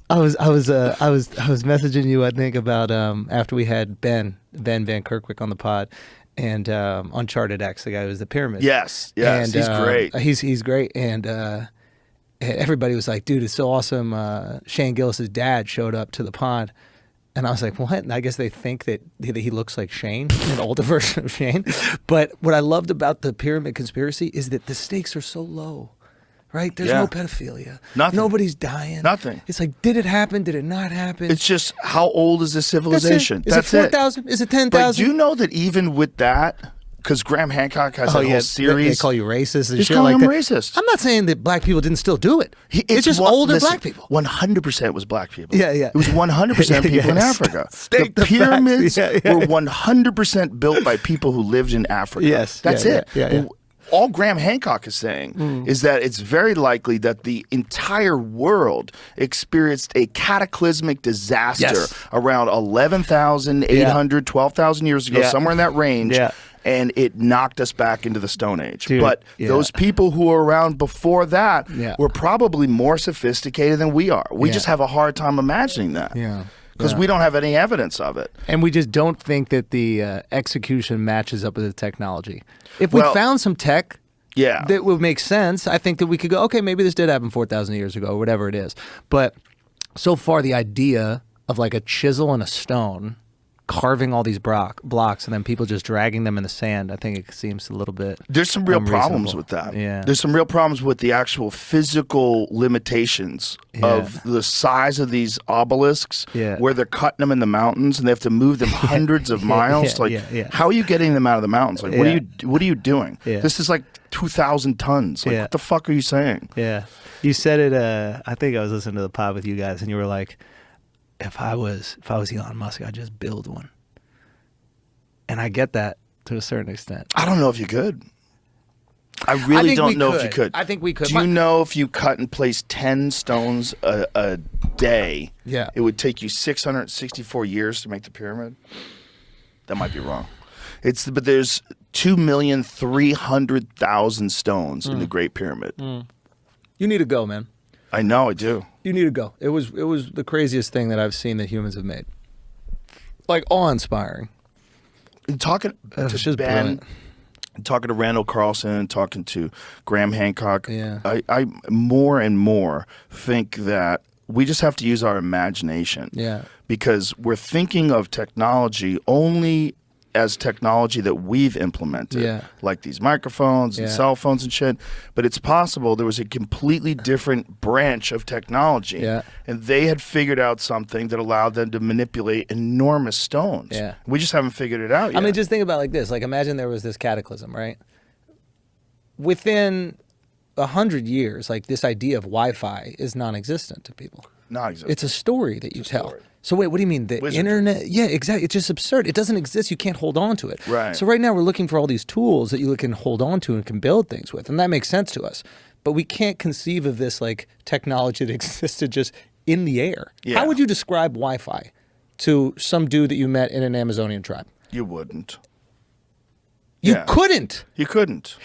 I was messaging you, I think, about after we had Ben Van Kerkwick on the pod, and Uncharted X, the guy who was the pyramid. Yes, and, he's great. He's great, and everybody was like, "Dude, it's so awesome." Shane Gillis's dad showed up to the pod, and I was like, "What?" And I guess they think that he looks like Shane, an older version of Shane. But what I loved about the pyramid conspiracy is that the stakes are so low. Right? There's no pedophilia. Nothing. Nobody's dying. Nothing. It's like, did it happen? Did it not happen? It's just, how old is this civilization? That's it. Is it 4,000? Is it 10,000? But do you know that even with that, because Graham Hancock has a whole series. They call you racist and He's shit calling like him that. racist. I'm not saying that black people didn't still do it. It's just older black people. 100% was black people. Yeah. It was 100% people in Africa. The pyramids were 100% built by people who lived in Africa. Yes. That's it. Yeah. All Graham Hancock is saying is that it's very likely that the entire world experienced a cataclysmic disaster around 11,800, 12,000 years ago, somewhere in that range. Yeah. And it knocked us back into the Stone Age. Dude, but those people who were around before that were probably more sophisticated than we are. We just have a hard time imagining that. Yeah. Because we don't have any evidence of it. And we just don't think that the execution matches up with the technology. If we found some tech that would make sense, I think that we could go, okay, maybe this did happen 4,000 years ago, or whatever it is. But so far, the idea of like a chisel and a stone carving all these blocks and then people just dragging them in the sand, I think it seems a little bit There's some real unreasonable. problems with that. Yeah. There's some real problems with the actual physical limitations of the size of these obelisks, where they're cutting them in the mountains and they have to move them hundreds of miles. How are you getting them out of the mountains? Like, what are you doing? This is like 2,000 tons. Like, what the fuck are you saying? Yeah. You said it, I think I was listening to the pod with you guys, and you were like, if I was Elon Musk, I'd just build one. And I get that to a certain extent. I don't know if you could. I really don't know if you could. I think we could. Do you know if you cut and place 10 stones a day, it would take you 664 years to make the pyramid? That might be wrong. But there's 2,300,000 stones in the Great Pyramid. You need to go, man. I know, I do. You need to go. It was the craziest thing that I've seen that humans have made. Like, awe-inspiring. Talking to Ben, talking to Randall Carlson, talking to Graham Hancock, I more and more think that we just have to use our imagination. Because we're thinking of technology only as technology that we've implemented, like these microphones and cell phones and shit. But it's possible there was a completely different branch of technology, and they had figured out something that allowed them to manipulate enormous stones. We just haven't figured it out yet. I mean, just think about it like this. Like, imagine there was this cataclysm, right? Within 100 years, like, this idea of Wi-Fi is non-existent to people. Non-existent. It's a story that you tell. So wait, what do you mean? The internet? Yeah, exactly. It's just absurd. It doesn't exist. You can't hold on to it. Right. So right now we're looking for all these tools that you can hold on to and can build things with. And that makes sense to us. But we can't conceive of this like technology that existed just in the air. How would you describe Wi-Fi to some dude that you met in an Amazonian tribe? You wouldn't. You couldn't. You couldn't.